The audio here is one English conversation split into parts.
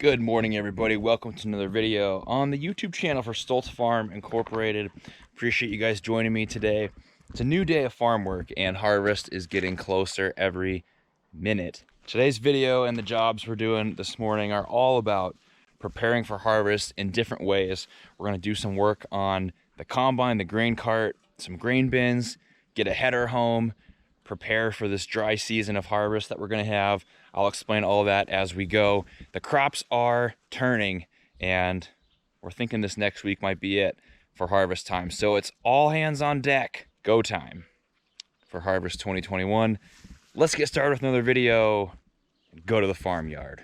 Good morning, everybody. Welcome to another video on the YouTube channel for Stolz Farm Incorporated. Appreciate you guys joining me today. It's a new day of farm work and harvest is getting closer every minute. Today's video and the jobs we're doing this morning are all about preparing for harvest in different ways. We're going to do some work on the combine, the grain cart, some grain bins, get a header home, prepare for this dry season of harvest that we're going to have. I'll explain all of that as we go. The crops are turning and we're thinking this next week might be it for harvest time. So it's all hands on deck, go time for harvest 2021. Let's get started with another video and go to the farmyard.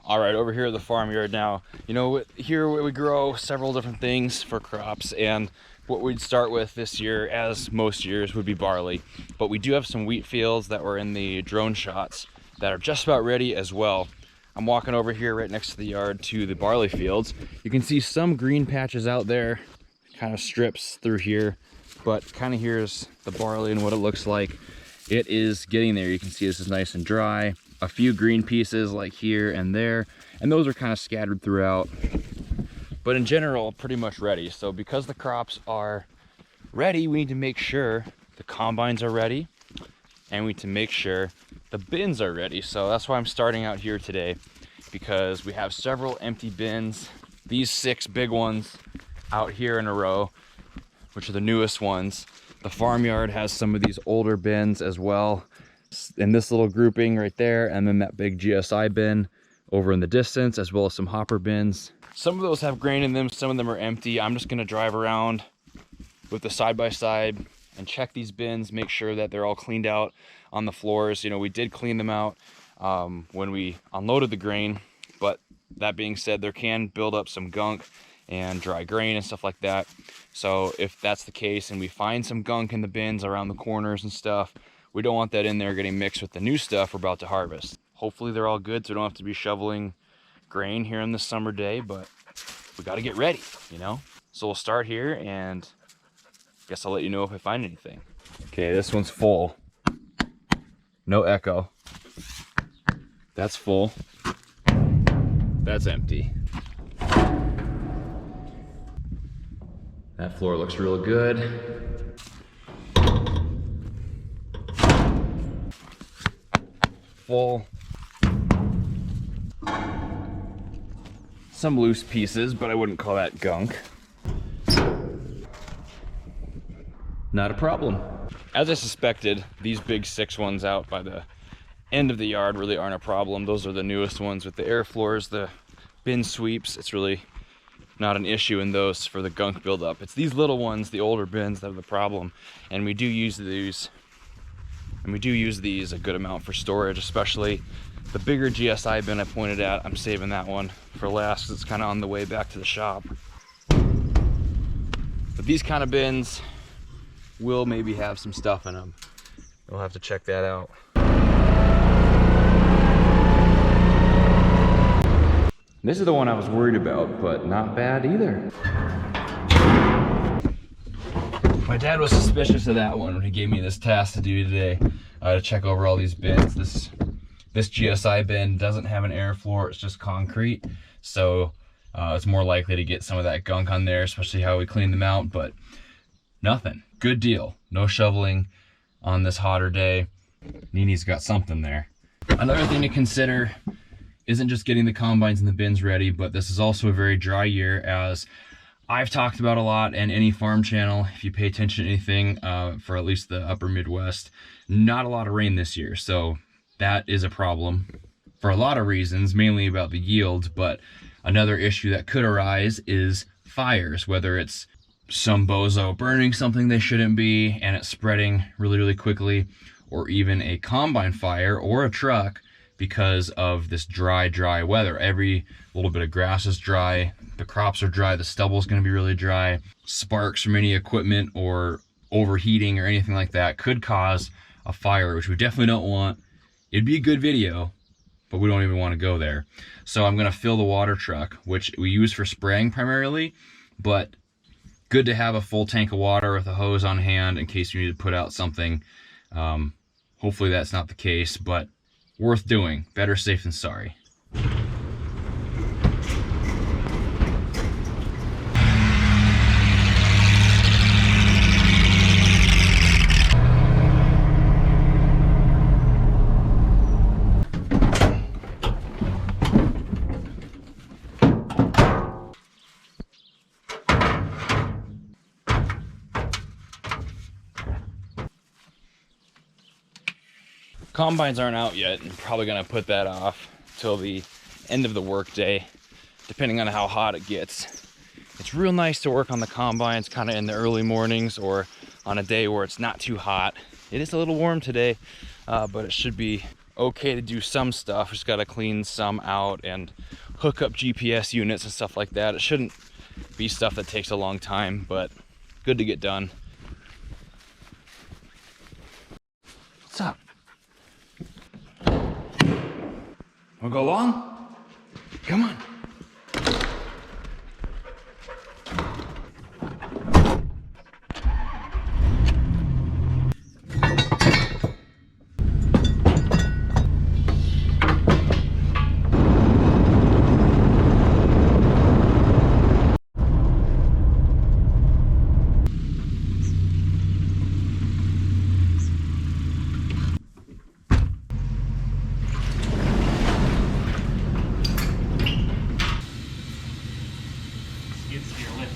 All right, over here at the farmyard now, you know, here we grow several different things for crops, and what we'd start with this year, as most years, would be barley. But we do have some wheat fields that were in the drone shots that are just about ready as well. I'm walking over here right next to the yard to the barley fields. You can see some green patches out there, kind of strips through here, but kind of here's the barley and what it looks like. It is getting there. You can see this is nice and dry. A few green pieces like here and there, and those are kind of scattered throughout, but in general pretty much ready. So because the crops are ready, we need to make sure the combines are ready and we need to make sure the bins are ready. So that's why I'm starting out here today, because we have several empty bins, these 6 big ones out here in a row, which are the newest ones. The farmyard has some of these older bins as well in this little grouping right there, and then that big GSI bin over in the distance, as well as some hopper bins. Some of those have grain in them, some of them are empty. I'm just going to drive around with the side-by-side and check these bins, make sure that they're all cleaned out on the floors. You know, we did clean them out when we unloaded the grain, but that being said, there can build up some gunk and dry grain and stuff like that. So if that's the case and we find some gunk in the bins around the corners and stuff, we don't want that in there getting mixed with the new stuff we're about to harvest. Hopefully they're all good, so we don't have to be shoveling grain here in this summer day, but we got to get ready, you know? So we'll start here, and I guess I'll let you know if I find anything. Okay, this one's full. No echo. That's full. That's empty. That floor looks real good. Full. Some loose pieces, but I wouldn't call that gunk. Not a problem. As I suspected, these big 6 ones out by the end of the yard really aren't a problem. Those are the newest ones with the air floors, the bin sweeps. It's really not an issue in those for the gunk buildup. It's these little ones, the older bins, that are the problem. And we do use these. And we do use these a good amount for storage, especially the bigger GSI bin I pointed at. I'm saving that one for last because it's kind of on the way back to the shop. But these kind of bins will maybe have some stuff in them. We'll have to check that out. This is the one I was worried about, but not bad either. My dad was suspicious of that one when he gave me this task to do today, to check over all these bins. This GSI bin doesn't have an air floor, it's just concrete, so it's more likely to get some of that gunk on there, especially how we clean them out, but nothing. Good deal. No shoveling on this hotter day. Nini's got something there. Another thing to consider isn't just getting the combines and the bins ready, but this is also a very dry year, as I've talked about a lot, and any farm channel, if you pay attention to anything for at least the upper Midwest, not a lot of rain this year. So that is a problem for a lot of reasons, mainly about the yield, but another issue that could arise is fires, whether it's some bozo burning something they shouldn't be and it's spreading really, really quickly, or even a combine fire or a truck because of this dry weather. Every little bit of grass is dry, the crops are dry, the stubble's gonna be really dry. Sparks from any equipment or overheating or anything like that could cause a fire, which we definitely don't want. It'd be a good video, but we don't even want to go there. So I'm gonna fill the water truck, which we use for spraying primarily, but good to have a full tank of water with a hose on hand in case you need to put out something. Hopefully that's not the case, but worth doing. Better safe than sorry. Combines aren't out yet. I'm probably gonna put that off till the end of the work day, depending on how hot it gets. It's real nice to work on the combines kind of in the early mornings or on a day where it's not too hot. It is a little warm today, but it should be okay to do some stuff. Just gotta clean some out and hook up GPS units and stuff like that. It shouldn't be stuff that takes a long time, but good to get done. What's up? Wanna go along? Come on.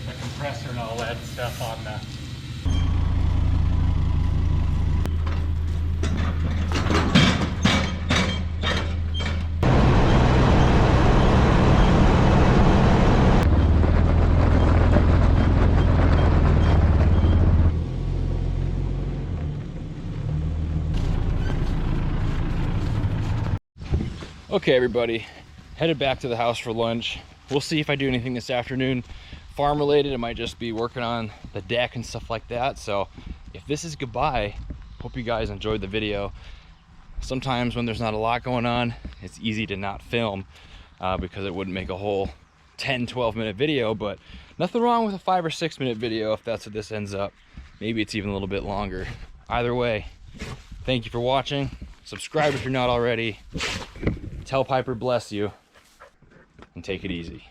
The compressor and all that stuff on the Okay, everybody, headed back to the house for lunch. We'll see if I do anything this afternoon farm related. It might just be working on the deck and stuff like that. So if this is goodbye, hope you guys enjoyed the video. Sometimes when there's not a lot going on, it's easy to not film because it wouldn't make a whole 10-12 minute video, but nothing wrong with a 5 or 6 minute video if that's what this ends up. Maybe it's even a little bit longer. Either way, thank you for watching. Subscribe if you're not already. Tell Piper bless you, and take it easy.